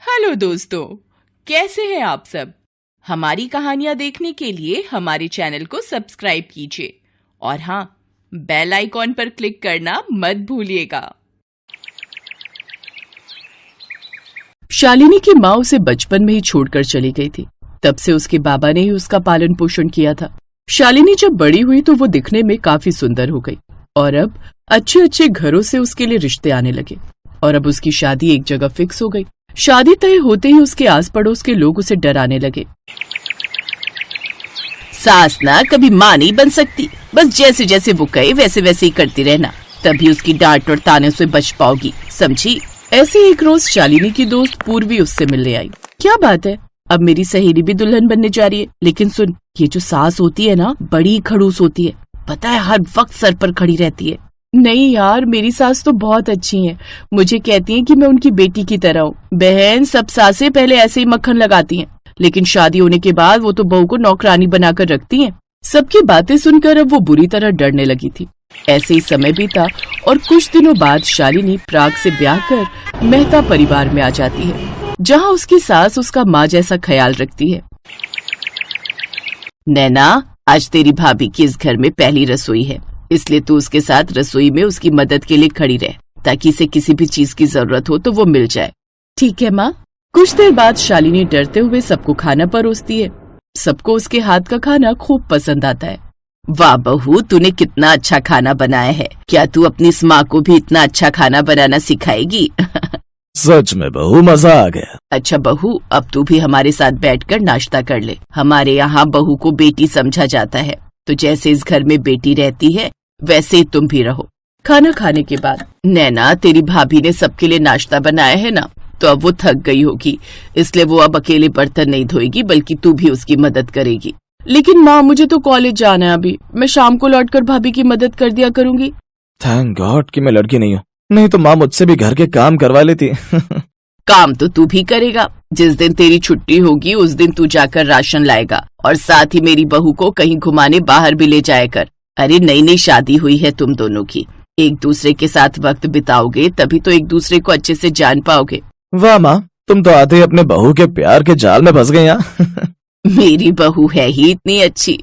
Hello दोस्तों, कैसे हैं आप सब। हमारी कहानियां देखने के लिए हमारे चैनल को सब्सक्राइब कीजिए और हाँ, बेल आइकॉन पर क्लिक करना मत भूलिएगा। शालिनी की माँ उसे बचपन में ही छोड़कर चली गई थी। तब से उसके बाबा ने ही उसका पालन पोषण किया था। शालिनी जब बड़ी हुई तो वो दिखने में काफी सुंदर हो गई और अब अच्छे अच्छे घरों से उसके लिए रिश्ते आने लगे और अब उसकी शादी एक जगह फिक्स हो गई। शादी तय होते ही उसके आस पड़ोस के लोग उसे डराने लगे। सास ना कभी माँ नहीं बन सकती, बस जैसे जैसे वो कहे वैसे वैसे ही करती रहना, तभी उसकी डांट और ताने से बच पाओगी, समझी। ऐसे एक रोज शालिनी की दोस्त पूर्वी उससे मिलने आई। क्या बात है, अब मेरी सहेली भी दुल्हन बनने जा रही है। लेकिन सुन, ये जो सास होती है ना, बड़ी खड़ूस होती है, पता है, हर वक्त सर पर खड़ी रहती है। नहीं यार, मेरी सास तो बहुत अच्छी है। मुझे कहती हैं कि मैं उनकी बेटी की तरह हूँ। बहन, सब सासें पहले ऐसे ही मक्खन लगाती हैं, लेकिन शादी होने के बाद वो तो बहू को नौकरानी बनाकर रखती हैं। सबकी बातें सुनकर अब वो बुरी तरह डरने लगी थी। ऐसे ही समय बीता और कुछ दिनों बाद शालिनी प्राग से ब्याह कर मेहता परिवार में आ जाती है, जहाँ उसकी सास उसका माँ जैसा ख्याल रखती है। नैना, आज तेरी भाभी की इस घर में पहली रसोई है, इसलिए तू उसके साथ रसोई में उसकी मदद के लिए खड़ी रह, ताकि इसे किसी भी चीज की जरूरत हो तो वो मिल जाए। ठीक है माँ। कुछ देर बाद शालिनी डरते हुए सबको खाना परोसती है। सबको उसके हाथ का खाना खूब पसंद आता है। वाह बहू, तूने कितना अच्छा खाना बनाया है। क्या तू अपनी इस माँ को भी इतना अच्छा खाना बनाना सिखाएगी? सच में बहू, मजा आ गया। अच्छा बहू, अब तू भी हमारे साथ बैठकर नाश्ता कर ले। हमारे यहाँ बहू को बेटी समझा जाता है, तो जैसे इस घर में बेटी रहती है वैसे ही तुम भी रहो। खाना खाने के बाद, नैना, तेरी भाभी ने सबके लिए नाश्ता बनाया है ना, तो अब वो थक गई होगी, इसलिए वो अब अकेले बर्तन नहीं धोएगी, बल्कि तू भी उसकी मदद करेगी। लेकिन माँ, मुझे तो कॉलेज जाना है अभी। मैं शाम को लौटकर भाभी की मदद कर दिया करूंगी। थैंक गॉड कि मैं लड़की नहीं हूँ, नहीं तो माँ मुझसे भी घर के काम करवा लेती। काम तो तू भी करेगा। जिस दिन तेरी छुट्टी होगी उस दिन तू जाकर राशन लाएगा और साथ ही मेरी बहू को कहीं घुमाने बाहर भी ले जाया कर। अरे नई नई शादी हुई है तुम दोनों की, एक दूसरे के साथ वक्त बिताओगे तभी तो एक दूसरे को अच्छे से जान पाओगे। वाह माँ, तुम तो आते ही अपने बहू के प्यार के जाल में फंस गई यहाँ। मेरी बहू है ही इतनी अच्छी।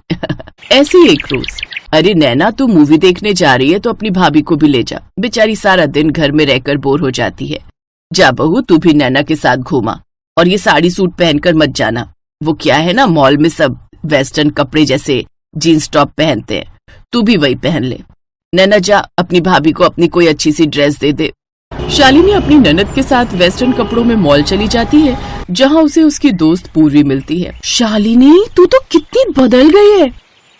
ऐसी एक रोज, अरे नैना, तू मूवी देखने जा रही है तो अपनी भाभी को भी ले जा, बेचारी सारा दिन घर में रहकर बोर हो जाती है। जा बहू, तू भी नैना के साथ घूमा, और ये साड़ी सूट पहनकर मत जाना। वो क्या है ना, मॉल में सब वेस्टर्न कपड़े जैसे जीन्स टॉप पहनते हैं, तू भी वही पहन ले। नैना जा, अपनी भाभी को अपनी कोई अच्छी सी ड्रेस दे दे। शालिनी अपनी ननद के साथ वेस्टर्न कपड़ों में मॉल चली जाती है, जहाँ उसे उसकी दोस्त पूर्वी मिलती है। शालिनी, तू तो कितनी बदल गई है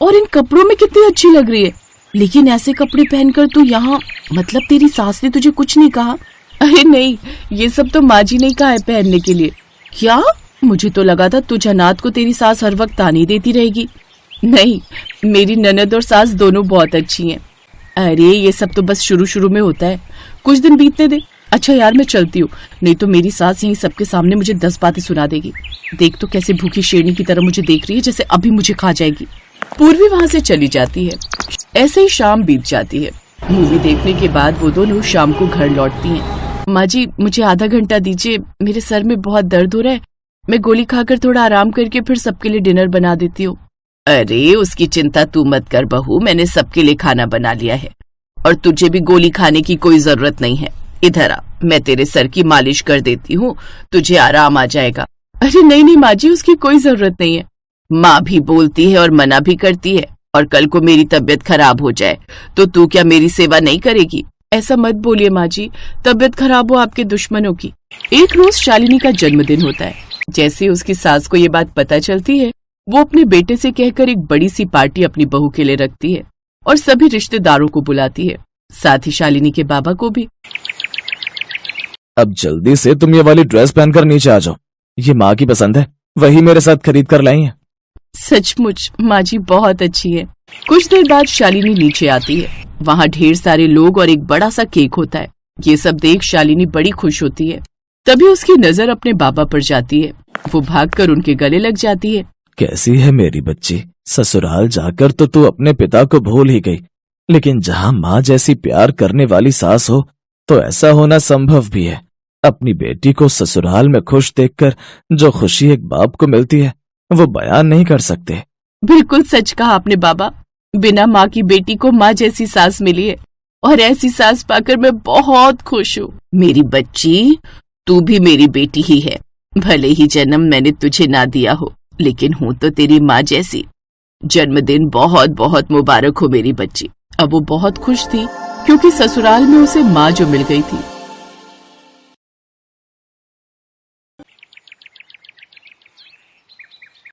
और इन कपड़ों में कितनी अच्छी लग रही है। लेकिन ऐसे कपड़े पहनकर तू यहाँ, मतलब तेरी सास ने तुझे कुछ नहीं कहा? अरे नहीं, ये सब तो माँ जी ने कहा है पहनने के लिए। क्या? मुझे तो लगा था तुझे नात को तेरी सास हर वक्त ताने देती रहेगी। नहीं, मेरी ननद और सास दोनों बहुत अच्छी हैं। अरे ये सब तो बस शुरू शुरू में होता है, कुछ दिन बीतने दे। अच्छा यार, मैं चलती हूँ, नहीं तो मेरी सास यहीं सबके सामने मुझे 10 बातें सुना देगी। देख तो कैसे भूखी शेरनी की तरह मुझे देख रही है, जैसे अभी मुझे खा जाएगी। पूर्वी वहाँ से चली जाती है। ऐसे ही शाम बीत जाती है। मूवी देखने के बाद वो दोनों शाम को घर लौटती हैं। माँ जी, मुझे आधा घंटा दीजिए, मेरे सर में बहुत दर्द हो रहा है। मैं गोली खाकर थोड़ा आराम करके फिर सबके लिए डिनर बना देती हूँ। अरे उसकी चिंता तू मत कर बहू, मैंने सबके लिए खाना बना लिया है और तुझे भी गोली खाने की कोई जरूरत नहीं है। इधर आ, मैं तेरे सर की मालिश कर देती हूँ, तुझे आराम आ जाएगा। अरे नहीं नहीं माँ जी, उसकी कोई जरूरत नहीं है। माँ भी बोलती है और मना भी करती है, और कल को मेरी तबीयत खराब हो जाए तो तू क्या मेरी सेवा नहीं करेगी? ऐसा मत बोलिए माँ जी, तबीयत खराब हो आपके दुश्मनों की। एक रोज शालिनी का जन्मदिन होता है। जैसे उसकी सास को ये बात पता चलती है, वो अपने बेटे से कहकर एक बड़ी सी पार्टी अपनी बहू के लिए रखती है और सभी रिश्तेदारों को बुलाती है, साथ ही शालिनी के बाबा को भी। अब जल्दी से तुम ये वाली ड्रेस पहनकर नीचे आ जाओ, ये माँ की पसंद है, वही मेरे साथ खरीद कर लाई है। सचमुच माँ जी बहुत अच्छी है। कुछ देर बाद शालिनी नीचे आती है। वहाँ ढेर सारे लोग और एक बड़ा सा केक होता है। ये सब देख शालिनी बड़ी खुश होती है। तभी उसकी नजर अपने बाबा पर जाती है। वो भागकर उनके गले लग जाती है। कैसी है मेरी बच्ची? ससुराल जाकर तो तू अपने पिता को भूल ही गई, लेकिन जहाँ माँ जैसी प्यार करने वाली सास हो तो ऐसा होना संभव भी है। अपनी बेटी को ससुराल में खुश देखकर जो खुशी एक बाप को मिलती है वो बयान नहीं कर सकते। बिल्कुल सच कहा आपने बाबा। बिना माँ की बेटी को माँ जैसी सास मिली है और ऐसी सास पाकर मैं बहुत खुश हूँ। मेरी बच्ची, तू भी मेरी बेटी ही है। भले ही जन्म मैंने तुझे ना दिया हो, लेकिन हूँ तो तेरी माँ जैसी। जन्मदिन बहुत बहुत मुबारक हो मेरी बच्ची। अब वो बहुत खुश थी क्योंकि ससुराल में उसे माँ जो मिल गई थी।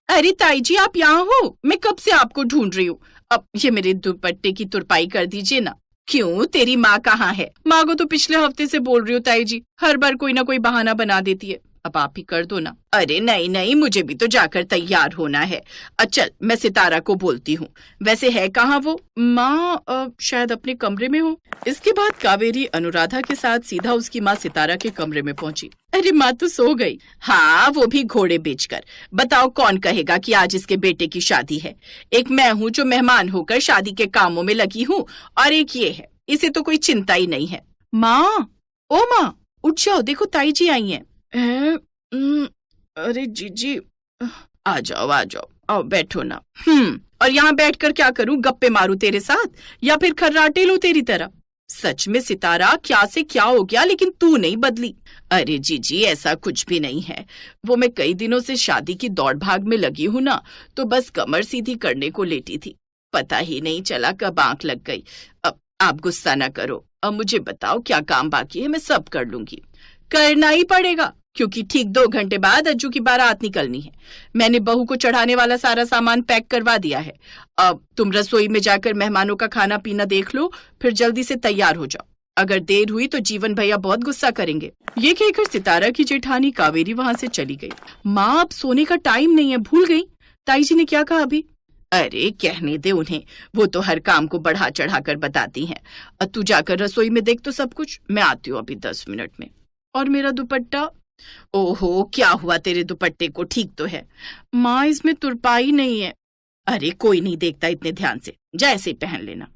अरे ताई जी, आप यहाँ हो? मैं कब से आपको ढूंढ रही हूँ। अब ये मेरे दुपट्टे की तुरपाई कर दीजिए ना। क्यों, तेरी माँ कहाँ है? माँ को तो पिछले हफ्ते से बोल रही हूँ ताई जी, हर बार कोई ना कोई बहाना बना देती है। अब आप ही कर दो ना। अरे नहीं नहीं, मुझे भी तो जाकर तैयार होना है। चल, मैं सितारा को बोलती हूँ। वैसे है कहाँ वो? माँ शायद अपने कमरे में हो। इसके बाद कावेरी अनुराधा के साथ सीधा उसकी माँ सितारा के कमरे में पहुंची। अरे माँ तो सो गई। हाँ, वो भी घोड़े बेचकर। बताओ कौन कहेगा कि आज इसके बेटे की शादी है। एक मैं हूँ जो मेहमान होकर शादी के कामों में लगी हूँ, और एक ये है, इसे तो कोई चिंता ही नहीं है। माँ, ओ माँ, उठ जाओ, देखो ताई जी आई हैं। अरे जीजी, आ जाओ आ जाओ, आओ बैठो ना। और यहाँ बैठकर क्या करूं? गप्पे मारूं तेरे साथ या फिर खर्राटे लूं तेरी तरह? सच में सितारा, क्या से क्या हो गया, लेकिन तू नहीं बदली। अरे जीजी, ऐसा कुछ भी नहीं है। वो मैं कई दिनों से शादी की दौड़ भाग में लगी हूं ना, तो बस कमर सीधी करने को लेटी थी। पता ही नहीं चला कब आंख लग गई। अब आप गुस्सा ना करो। अब मुझे बताओ क्या काम बाकी है, मैं सब कर लूंगी। करना ही पड़ेगा, क्योंकि ठीक 2 घंटे बाद अज्जू की बारात निकलनी है। मैंने बहू को चढ़ाने वाला सारा सामान पैक करवा दिया है। अब तुम रसोई में जाकर मेहमानों का खाना पीना देख लो, फिर जल्दी से तैयार हो जाओ। अगर देर हुई तो जीवन भैया बहुत गुस्सा करेंगे। ये कहकर सितारा की जेठानी कावेरी वहां से चली गई। माँ, अब सोने का टाइम नहीं है, भूल गई? ताई जी ने क्या कहा अभी? अरे कहने दे उन्हें, वो तो हर काम को बढ़ा चढ़ा कर बताती हैं। अब तू जाकर रसोई में देख तो सब कुछ। मैं आती हूँ अभी 10 मिनट में। और मेरा दुपट्टा? ओहो, क्या हुआ तेरे दुपट्टे को? ठीक तो है। माँ, इसमें तुरपाई नहीं है। अरे कोई नहीं देखता इतने ध्यान से, जा ऐसे ही पहन लेना।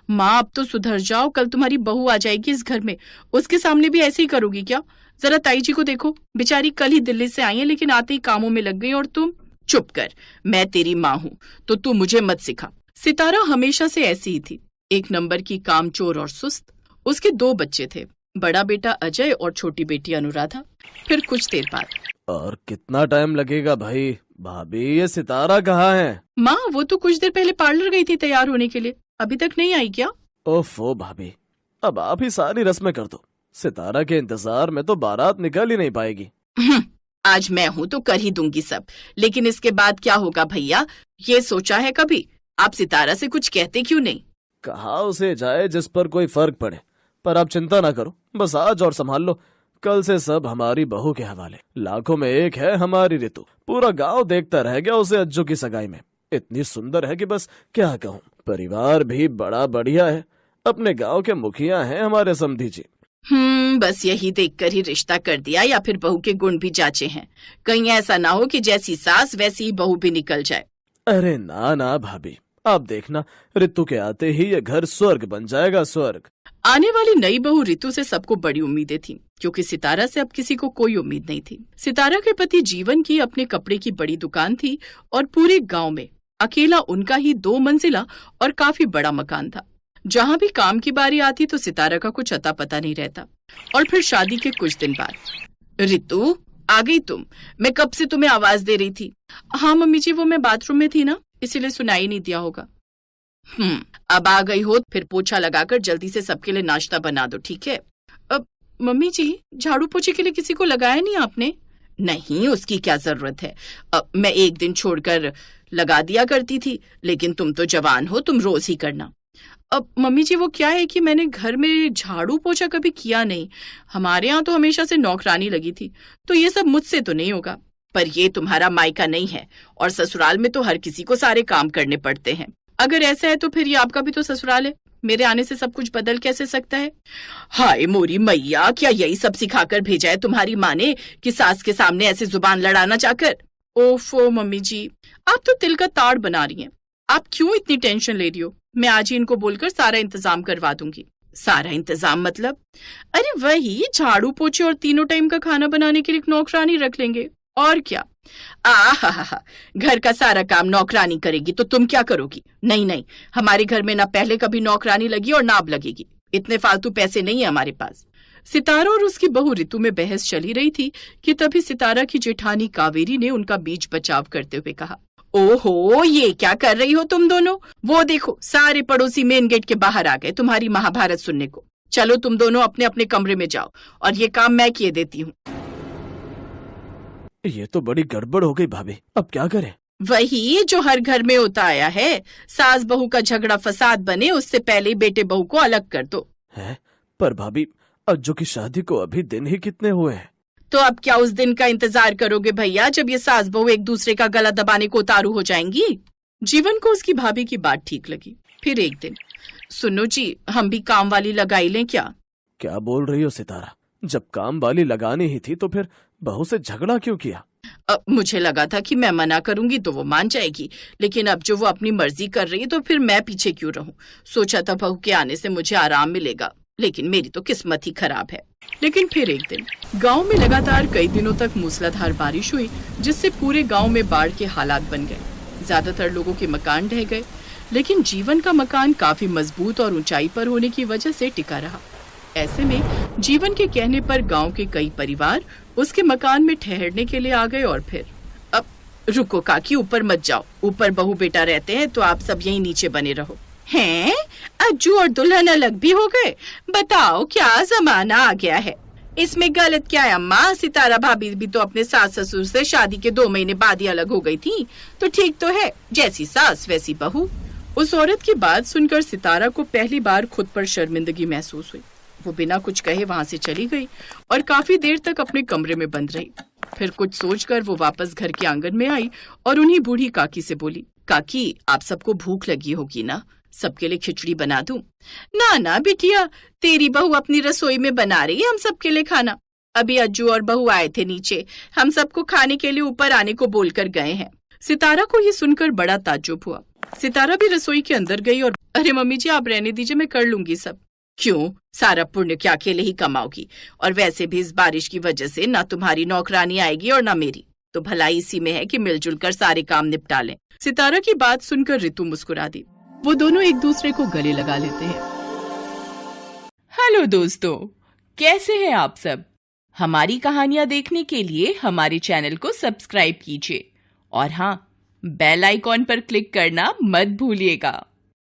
माँ, अब तो सुधर जाओ, कल तुम्हारी बहू आ जाएगी इस घर में, उसके सामने भी ऐसे ही करोगी क्या? जरा ताई जी को देखो, बेचारी कल ही दिल्ली से आई है, लेकिन आते ही कामों में लग गई। और तुम चुप कर, मैं तेरी माँ हूँ तो तू मुझे मत सिखा। सितारा हमेशा से ऐसी ही थी, 1 नंबर की कामचोर और सुस्त। उसके 2 बच्चे थे, बड़ा बेटा अजय और छोटी बेटी अनुराधा। फिर कुछ देर बाद, और कितना टाइम लगेगा भाई? भाभी, ये सितारा कहाँ है? माँ, वो तो कुछ देर पहले पार्लर गई थी तैयार होने के लिए, अभी तक नहीं आई क्या? ओफो भाभी, अब आप ही सारी रस्में कर दो। सितारा के इंतजार में तो बारात निकल ही नहीं पाएगी। आज मैं हूँ तो कर ही दूंगी सब, लेकिन इसके बाद क्या होगा भैया, ये सोचा है कभी? आप सितारा से कुछ कहते क्यों नहीं? कहा उसे जाए जिस पर कोई फर्क पड़े, पर आप चिंता ना करो, बस आज और संभाल लो, कल से सब हमारी बहू के हवाले। लाखों में एक है हमारी रितु, पूरा गांव देखता रह गया उसे अज्जू की सगाई में। इतनी सुंदर है कि बस क्या कहूँ। परिवार भी बड़ा बढ़िया है, अपने गांव के मुखिया हैं हमारे समधी जी। बस यही देखकर ही रिश्ता कर दिया, या फिर बहू के गुण भी जांचे हैं? कहीं ऐसा ना हो कि जैसी सास वैसी ही बहू भी निकल जाए। अरे ना ना भाभी, आप देखना, रितु के आते ही ये घर स्वर्ग बन जाएगा, स्वर्ग। आने वाली नई बहू रितु से सबको बड़ी उम्मीदें थी, क्योंकि सितारा से अब किसी को कोई उम्मीद नहीं थी। सितारा के पति जीवन की अपने कपड़े की बड़ी दुकान थी और पूरे गांव में अकेला उनका ही 2 मंजिला और काफी बड़ा मकान था। जहां भी काम की बारी आती तो सितारा का कुछ अता पता नहीं रहता। और फिर शादी के कुछ दिन बाद, रितु आ गई तुम? मैं कब से तुम्हें आवाज दे रही थी। हाँ मम्मी जी, वो मैं बाथरूम में थी ना, इसीलिए सुनाई नहीं दिया होगा। अब आ गई हो, फिर पोछा लगाकर जल्दी से सबके लिए नाश्ता बना दो, ठीक है? अब मम्मी जी, झाड़ू पोछे के लिए किसी को लगाया नहीं आपने? नहीं, उसकी क्या जरूरत है, मैं एक दिन छोड़कर लगा दिया करती थी, लेकिन तुम तो जवान हो, तुम रोज ही करना। अब मम्मी जी, वो क्या है कि मैंने घर में झाड़ू पोछा कभी किया नहीं, हमारे यहाँ तो हमेशा से नौकरानी लगी थी, तो ये सब मुझसे तो नहीं होगा। पर ये तुम्हारा मायका नहीं है, और ससुराल में तो हर किसी को सारे काम करने पड़ते हैं। अगर ऐसा है तो फिर ये आपका भी तो ससुराल है, मेरे आने से सब कुछ बदल कैसे सकता है? हाय मोरी मैया, क्या यही सब सिखाकर भेजा है तुम्हारी माँ ने कि सास के सामने ऐसे जुबान लड़ाना चाहकर? ओफो मम्मी जी, आप तो तिल का ताड़ बना रही हैं। आप क्यों इतनी टेंशन ले रही हो? मैं आज ही इनको बोलकर सारा इंतजाम करवा दूंगी। सारा इंतजाम मतलब? अरे वही झाड़ू पोछे और तीनों टाइम का खाना बनाने के लिए एक नौकरानी रख लेंगे, और क्या। आहा, घर का सारा काम नौकरानी करेगी तो तुम क्या करोगी? नहीं नहीं, हमारे घर में ना पहले कभी नौकरानी लगी और ना अब लगेगी। इतने फालतू पैसे नहीं है हमारे पास। सितारा और उसकी बहू रितु में बहस चली रही थी कि तभी सितारा की जेठानी कावेरी ने उनका बीच बचाव करते हुए कहा, ओहो, ये क्या कर रही हो तुम दोनों? वो देखो, सारे पड़ोसी मेन गेट के बाहर आ गए तुम्हारी महाभारत सुनने को। चलो तुम दोनों अपने अपने कमरे में जाओ और ये काम मैं किए देती हूँ। ये तो बड़ी गड़बड़ हो गई भाभी, अब क्या करें? वही जो हर घर में होता आया है, सास बहू का झगड़ा फसाद बने उससे पहले ही बेटे बहू को अलग कर दो। है? पर भाभी, अज्जू की शादी को अभी दिन ही कितने हुए हैं? तो अब क्या उस दिन का इंतजार करोगे भैया जब ये सास बहू एक दूसरे का गला दबाने को उतारू हो जाएंगी? जीवन को उसकी भाभी की बात ठीक लगी। फिर एक दिन, सुनो जी, हम भी काम वाली लगाई लें क्या? क्या बोल रही हो सितारा? जब काम वाली लगानी ही थी तो फिर बहू से झगड़ा क्यों किया? मुझे लगा था कि मैं मना करूंगी तो वो मान जाएगी, लेकिन अब जो वो अपनी मर्जी कर रही है तो फिर मैं पीछे क्यों रहूं? सोचा था बहू के आने से मुझे आराम मिलेगा, लेकिन मेरी तो किस्मत ही खराब है। लेकिन फिर एक दिन गांव में लगातार कई दिनों तक मूसलाधार बारिश हुई, जिससे पूरे गांव में बाढ़ के हालात बन गए। ज्यादातर लोगों के मकान ढह गए, लेकिन जीवन का मकान काफी मजबूत और ऊंचाई पर होने की वजह से टिका रहा। ऐसे में जीवन के कहने पर गांव के कई परिवार उसके मकान में ठहरने के लिए आ गए। और फिर, अब रुको काकी, ऊपर मत जाओ, ऊपर बहू बेटा रहते हैं तो आप सब यहीं नीचे बने रहो। हैं? अज्जू और दुल्हन अलग भी हो गए? बताओ क्या जमाना आ गया है। इसमें गलत क्या है अम्मा? सितारा भाभी भी तो अपने सास ससुर से शादी के 2 महीने बाद ही अलग हो गई थी, तो ठीक तो है, जैसी सास वैसी बहू। उस औरत की बात सुनकर सितारा को पहली बार खुद पर शर्मिंदगी महसूस हुई। वो बिना कुछ कहे वहां से चली गई और काफी देर तक अपने कमरे में बंद रही। फिर कुछ सोचकर वो वापस घर के आंगन में आई और उन्हीं बूढ़ी काकी से बोली, काकी, आप सबको भूख लगी होगी ना, सबके लिए खिचड़ी बना दूं? ना ना बिटिया, तेरी बहू अपनी रसोई में बना रही है हम सबके लिए खाना। अभी अज्जू और बहू आए थे नीचे, हम सबको खाने के लिए ऊपर आने को बोलकर गए हैं। सितारा को ये सुनकर बड़ा ताज्जुब हुआ। सितारा भी रसोई के अंदर गई और, अरे मम्मी जी आप रहने दीजिए, मैं कर लूंगी सब। क्यों? सारा पुण्य क्या अकेले ही कमाओगी? और वैसे भी इस बारिश की वजह से ना तुम्हारी नौकरानी आएगी और ना मेरी, तो भलाई इसी में है कि मिलजुल कर सारे काम निपटा लें। सितारा की बात सुनकर रितु मुस्कुरा दी। वो दोनों एक दूसरे को गले लगा लेते हैं। हेलो दोस्तों, कैसे हैं आप सब? हमारी कहानियां देखने के लिए हमारे चैनल को सब्सक्राइब कीजिए और हाँ, बेल आइकॉन पर क्लिक करना मत भूलिएगा।